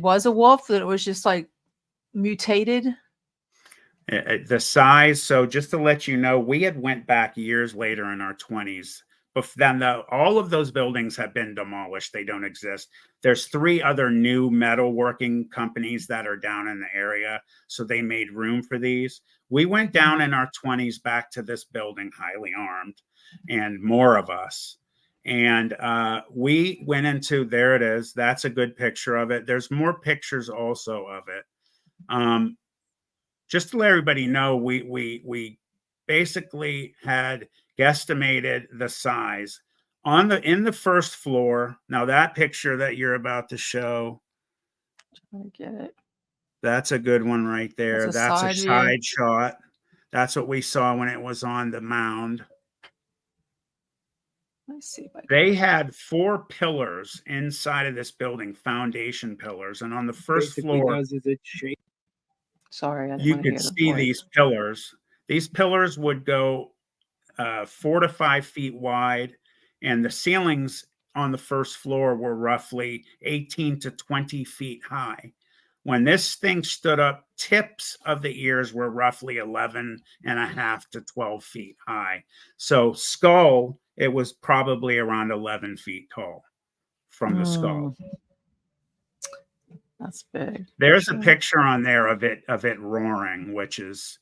was a wolf, that it was just like mutated? The size. So just to let you know, we had went back years later in our 20s. But then all of those buildings have been demolished. They don't exist. There's 3 other new metalworking companies that are down in the area. So they made room for these. We went down in our 20s back to this building, highly armed, and more of us. And we went into, there it is. That's a good picture of it. There's more pictures also of it. Just to let everybody know, we basically had guesstimated the size in the first floor. Now that picture that you're about to show, I get it. that's a good one right there. That's a That's a side view. side shot. That's what we saw when it was on the mound. Let's see if I can. They had 4 pillars inside of this building, foundation pillars, and on the first floor, does is it shape? Sorry, I didn't you want to hear could the see voice. these pillars. These pillars would go 4 to 5 feet wide, and the ceilings on the first floor were roughly 18 to 20 feet high. When this thing stood up, tips of the ears were roughly 11 and a half to 12 feet high. So skull, it was probably around 11 feet tall from the skull. That's big. There's a picture on there of it roaring, which is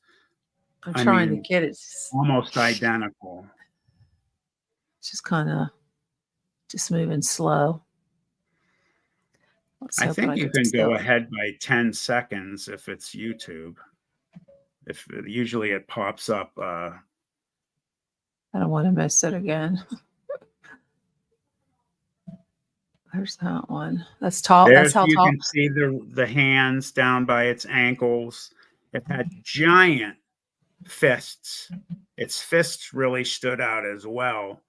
I'm trying to get it. almost identical. It's just kind of just moving slow. I think you can go ahead by 10 seconds if it's YouTube. If usually it pops up. I don't want to miss it again. There's that one. That's tall. That's how you tall. You can see the hands down by its ankles. It had giant fists. Its fists really stood out as well.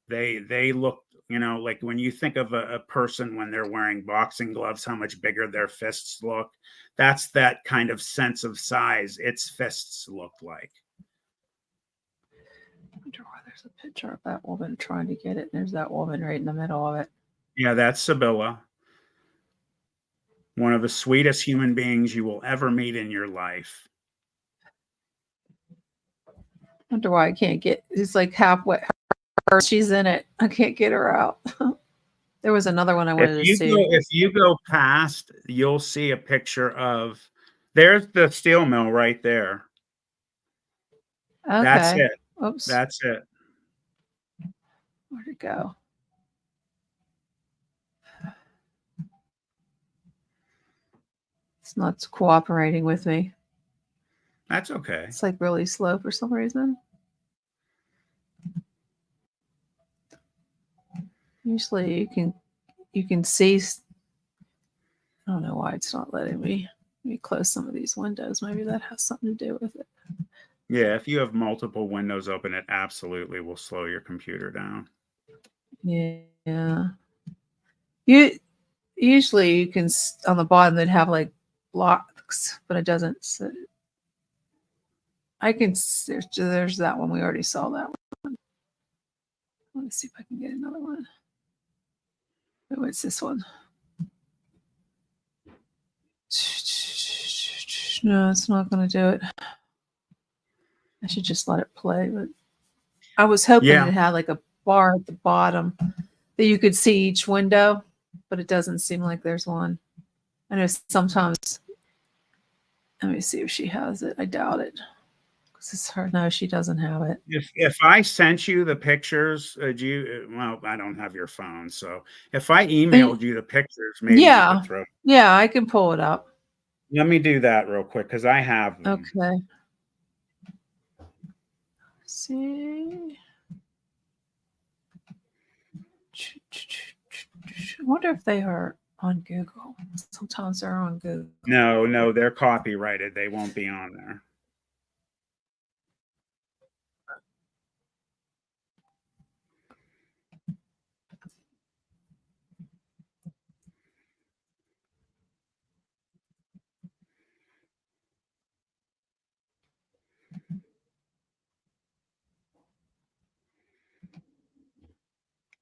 They looked, like when you think of a person when they're wearing boxing gloves, how much bigger their fists look. That's that kind of sense of size its fists looked like. I wonder why there's a picture of that woman trying to get it. There's that woman right in the middle of it. Yeah, that's Sibylla. One of the sweetest human beings you will ever meet in your life. I wonder why I can't get. It's like halfway. She's in it. I can't get her out. There was another one I wanted to see. If you go past, you'll see a picture of. There's the steel mill right there. Okay. That's it. Oops. That's it. Where'd it go? It's not cooperating with me. That's okay. It's like really slow for some reason. Usually you can see. I don't know why it's not letting me. Let me close some of these windows. Maybe that has something to do with it. Yeah, if you have multiple windows open, it absolutely will slow your computer down. Yeah. Usually you can on the bottom they'd have like blocks, but it doesn't. So I can. There's that one. We already saw that one. Let me see if I can get another one. Oh, it's this one. No, it's not going to do it. I should just let it play, but I was hoping it had like a bar at the bottom that you could see each window, but it doesn't seem like there's one. I know sometimes. Let me see if she has it. I doubt it. Because it's her. No, she doesn't have it. If I sent you the pictures, well, I don't have your phone, so if I emailed you the pictures, maybe you could throw. Yeah, I can pull it up. Let me do that real quick because I have them. Okay. Let's see. I wonder if they are on Google. Sometimes they're on Google. No, they're copyrighted. They won't be on there.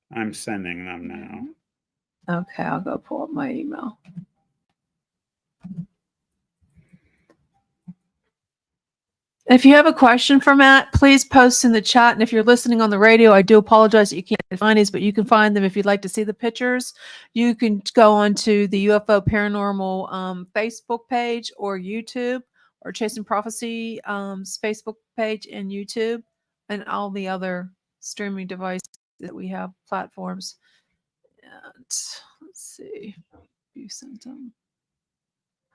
I'm sending them now. Okay, I'll go pull up my email. If you have a question for Matt, please post in the chat. And if you're listening on the radio, I do apologize that you can't find these, but you can find them if you'd like to see the pictures. You can go onto the UFO Paranormal Facebook page or YouTube, or Chasing Prophecy Facebook page and YouTube, and all the other streaming devices that we have, platforms. And let's see. You sent them.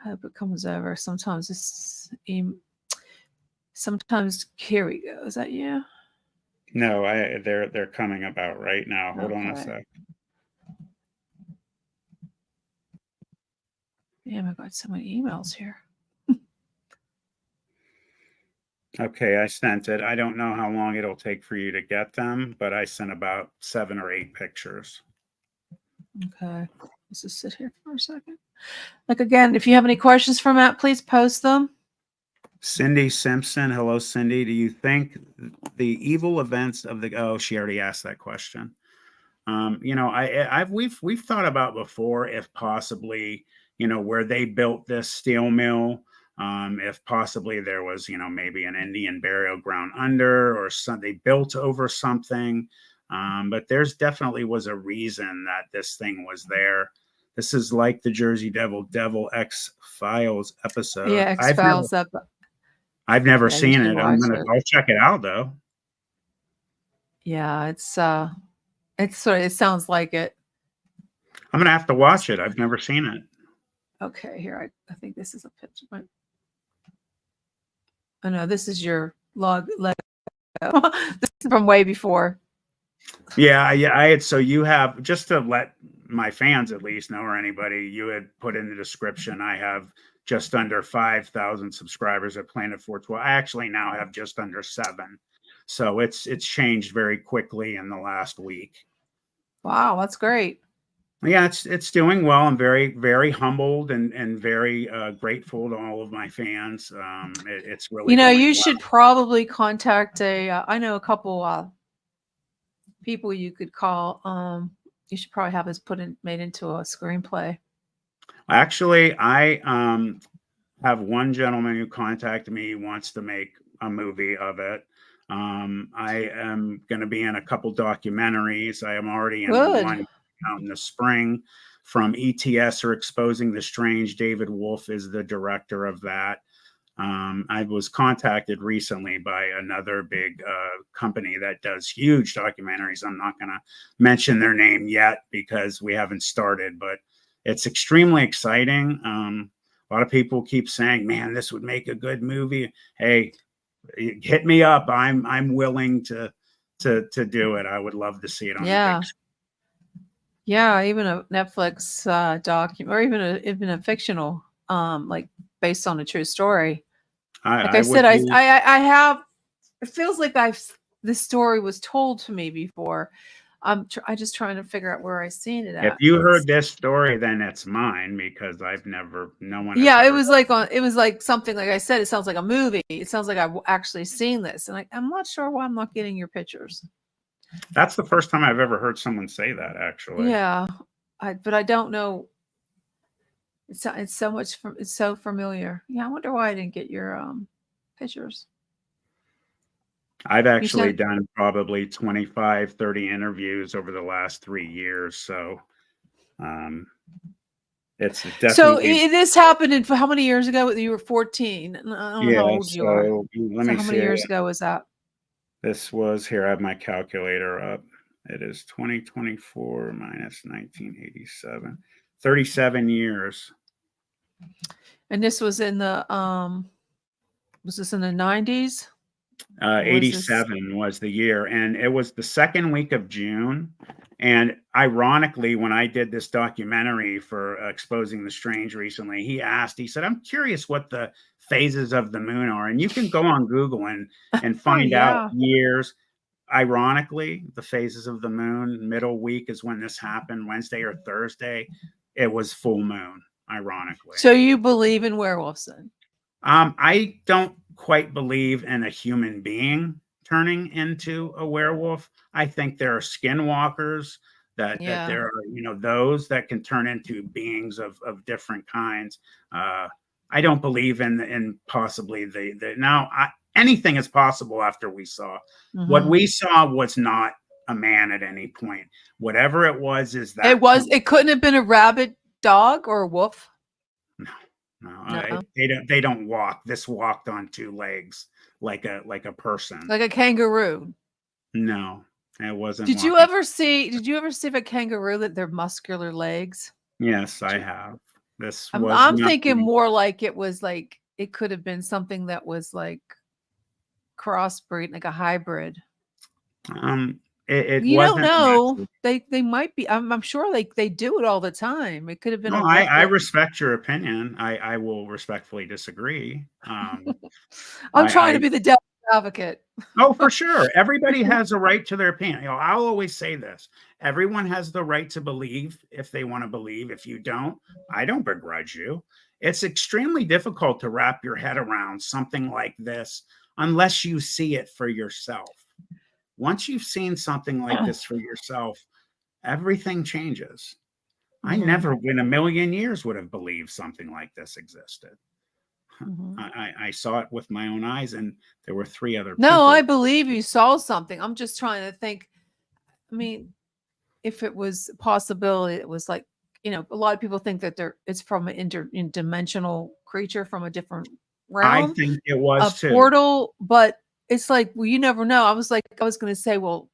I hope it comes over. Sometimes it's sometimes here we go. Is that you? No, they're coming about right now. Hold on a Okay. sec. Damn, I got so many emails here. Okay, I sent it. I don't know how long it'll take for you to get them, but I sent about 7 or 8 pictures. Okay. Let's just sit here for a second. Like, again, if you have any questions for Matt, please post them. Cindy Simpson. Hello, Cindy. Do you think the evil events of the, oh, she already asked that question. We've thought about before if possibly, where they built this steel mill, if possibly there was, maybe an Indian burial ground under, or they built over something. But there's definitely was a reason that this thing was there. This is like the Jersey Devil X Files episode. Yeah, X Files up. I've never Yeah, you seen should it. watch it. I'll check it out though. Yeah, it's sort of, it sounds like it. I'm gonna have to watch it. I've never seen it. Okay, here I think this is a picture. Oh no, this is your log. This is from way before. Yeah. I had, so you have, just to let my fans at least know, or anybody, you had put in the description, I have just under 5,000 subscribers at Planet 412. I actually now have just under 7. So it's changed very quickly in the last week. Wow, that's great. Yeah, it's doing well. I'm very, very humbled and very grateful to all of my fans. It's really, you should probably contact I know a couple people you could call. You should probably have this made into a screenplay. Actually, I have one gentleman who contacted me, wants to make a movie of it. I am going to be in a couple documentaries. I am already in one out in the spring from ETS, or Exposing the Strange. David Wolf is the director of that. I was contacted recently by another big company that does huge documentaries. I'm not going to mention their name yet because we haven't started, but it's extremely exciting. A lot of people keep saying, man, this would make a good movie. Hey, hit me up. I'm willing to do it. I would love to see it on the big screen. Yeah, even a Netflix document, or even a fictional, like based on a true story. I said, I have. It feels like this story was told to me before. I just trying to figure out where I seen it at. If you heard this story, then it's mine, because no one. Yeah, it was like something, like I said, it sounds like a movie. It sounds like I've actually seen this, and I'm not sure why I'm not getting your pictures. That's the first time I've ever heard someone say that, actually. Yeah, but I don't know. It's so familiar. Yeah, I wonder why I didn't get your pictures. I've actually done probably 25, 30 interviews over the last 3 years. So it's definitely. So this happened in how many years ago? You were 14. I don't know how old you are. Let me see. How many years ago was that? This was, here, I have my calculator up. It is 2024 minus 1987. 37 years. And this was in the was this in the 90s? 87 was the year, and it was the second week of June. And ironically, when I did this documentary for Exposing the Strange recently, he said, I'm curious what the phases of the moon are. And you can go on Google and find out years. Ironically, the phases of the moon, middle week is when this happened, Wednesday or Thursday. It was full moon, ironically. So you believe in werewolves then? I don't quite believe in a human being turning into a werewolf. I think there are skinwalkers, that there are, those that can turn into beings of different kinds. I don't believe in possibly anything is possible after we saw. Mm-hmm. What we saw was not a man at any point. Whatever it was, it couldn't have been a rabid dog or a wolf. No. They don't walk. This walked on 2 legs like a person, like a kangaroo. No, it wasn't. Did you ever see a kangaroo that their muscular legs? Yes, I have. I'm thinking more like it was like it could have been something that was like crossbreed, like a hybrid. It You don't wasn't know. massive. They might be. I'm sure they do it all the time. It could have been No, a rift. I respect your opinion. I will respectfully disagree. I'm trying I to be the devil's advocate. Oh, for sure. Everybody has a right to their opinion. I'll always say this. Everyone has the right to believe if they want to believe. If you don't, I don't begrudge you. It's extremely difficult to wrap your head around something like this unless you see it for yourself. Once you've seen something like this for yourself, everything changes. I Mhm, never in a million years would have believed something like this existed. mhm. I saw it with my own eyes, and there were 3 other No, I people. believe you saw something. I'm just trying to think. I mean, if it was a possibility, it was like, a lot of people think that it's from an interdimensional creature from a different I realm, think it a was too. portal, but it's like, well, you never know. I was going to say, well,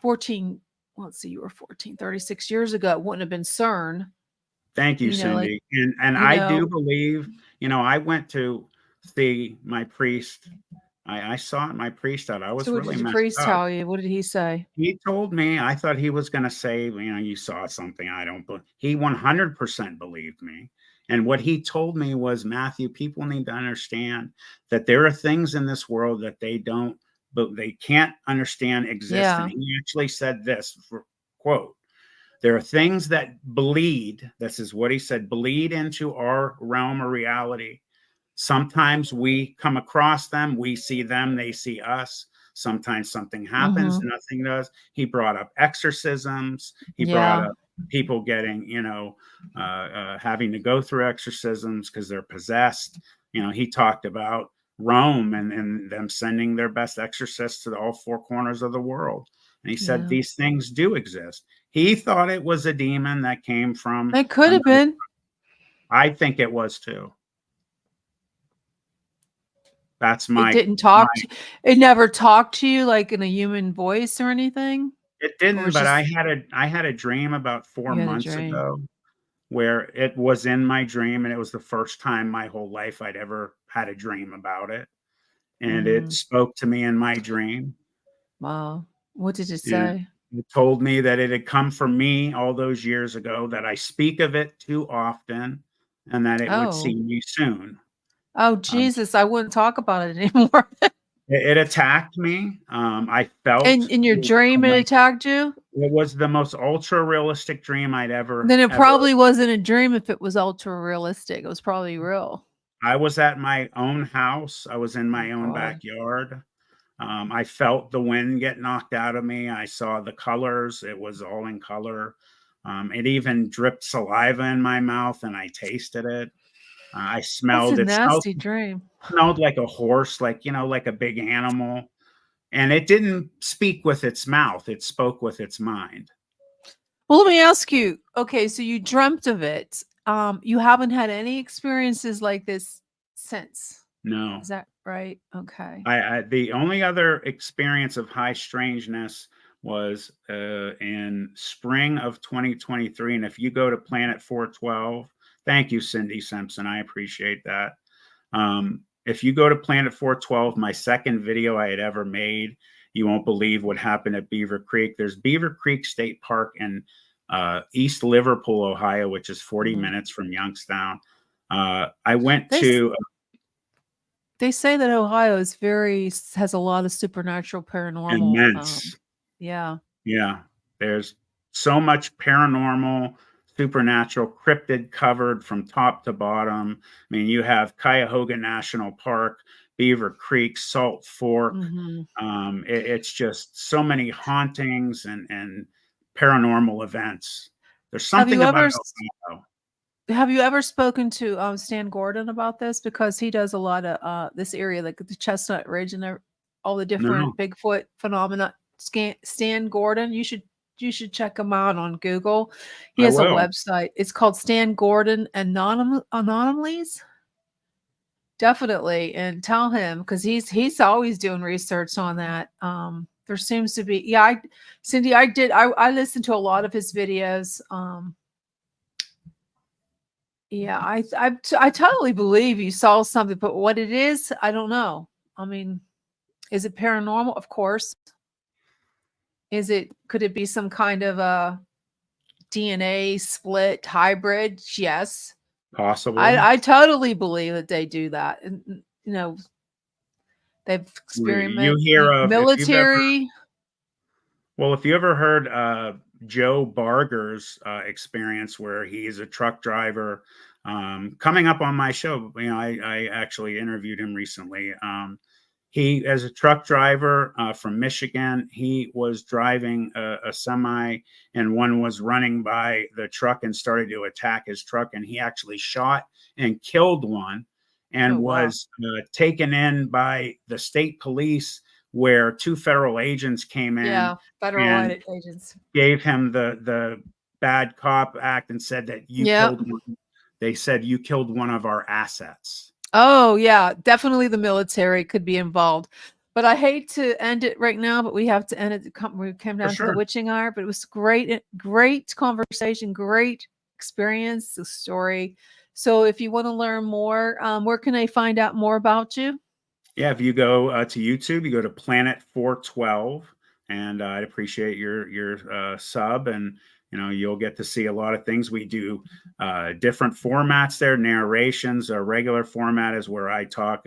14, let's see, you were 14, 36 years ago, it wouldn't have been CERN, Thank you, like, Cindy. And you I do know, believe, I went to see my priest. I sought my priest out. I was so what really did your messed priest up. tell you? What did he say? He told me, I thought he was going to say, you saw something. I don't believe. He 100% believed me. And what he told me was, Matthew, people need to understand that there are things in this world that but they can't understand exist. And Yeah. he actually said this, quote, there are things that bleed. This is what he said, bleed into our realm of reality. Sometimes we come across them, we see them, they see us. Sometimes something happens, Mhm. nothing does. He brought up exorcisms. He brought Yeah. up people getting, having to go through exorcisms because they're possessed. He talked about Rome and them sending their best exorcists to all 4 corners of the world. And he said Yeah. these things do exist. He thought it was a demon that came from It could have another. been. I think it was too. That's It my didn't my it never talked to you like in a human voice or anything? It Or didn't, was but I just had a dream about 4 you had a months dream? ago where it was in my dream, and it was the first time my whole life I'd ever had a dream about it, and it Mm, spoke to me in my dream. wow. What did it And say? it told me that it had come from me all those years ago, that I speak of it too often, and that it would see Oh. me soon. Oh, Um, Jesus, I wouldn't talk about it anymore. it attacked me. I felt In your dream, it like attacked you? it was the most ultra realistic dream I'd Then it ever. probably wasn't a dream if it was ultra realistic. It was probably real. I was at my own house. I was in Oh my own god. backyard. I felt the wind get knocked out of me. I saw the colors. It was all in color. It even dripped saliva in my mouth, and I tasted it. I That's a smelled it. nasty dream. Smelled like a horse, like a big animal. And it didn't speak with its mouth. It spoke with its mind. Well, let me ask you. Okay, so you dreamt of it. You haven't had any experiences like this since. No. Is that right? Okay. The only other experience of high strangeness was in spring of 2023. And if you go to Planet 412, thank you, Cindy Simpson. I appreciate that. If you go to Planet 412, my second video I had ever made, you won't believe what happened at Beaver Creek. There's Beaver Creek State Park in East Liverpool, Ohio, which is 40 Mhm. minutes from Youngstown. I went They s- to they say that Ohio is has a lot of supernatural paranormal. immense. Yeah. Yeah, there's so much paranormal, supernatural, cryptid covered from top to bottom. I mean, you have Cuyahoga National Park, Beaver Creek, Salt Fork. Mhm. It's just so many hauntings and paranormal events. There's Have something you about ever Ohio. Have you ever spoken to Stan Gordon about this? Because he does a lot of this area, like the Chestnut Ridge and all the No, different Bigfoot phenomena. Stan Gordon, you should check him out on Google. He I has a will. website. It's called Stan Gordon Anomalies. Definitely, and tell him because he's always doing research on that. There seems to be, yeah. Cindy, I listened to a lot of his videos. Yeah, I totally believe you saw something, but what it is, I don't know. I mean, is it paranormal? Of course. Could it be some kind of a DNA split hybrid? Yes. Possibly. I totally believe that they do that. And, they've experimented. You hear of military. If you ever heard Joe Barger's experience, where he is a truck driver, coming up on my show, I actually interviewed him recently. He, as a truck driver from Michigan, he was driving a semi, and one was running by the truck and started to attack his truck, and he actually shot and killed one, and was taken in by the state police, where 2 federal agents came in. Yeah, federal agents gave him the bad cop act and said that you killed one. They said you killed one of our assets. Oh, yeah, definitely the military could be involved. But I hate to end it right now, but we have to end it. We came down to the witching hour, but it was great conversation, great experience, the story. So if you want to learn more, where can I find out more about you? Yeah, if you go to YouTube, you go to Planet 412, and I'd appreciate your sub, and you'll get to see a lot of things. We do different formats there, narrations. A regular format is where I talk,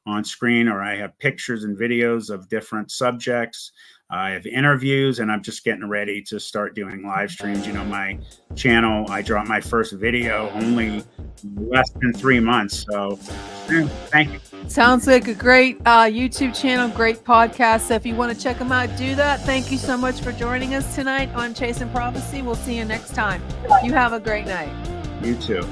on screen, or I have pictures and videos of different subjects. I have interviews, and I'm just getting ready to start doing live streams. My channel, I dropped my first video only less than 3 months. So thank you. Sounds like a great YouTube channel, great podcast. So if you want to check them out, do that. Thank you so much for joining us tonight on Chasing Prophecy. We'll see you next time. You have a great night. You too.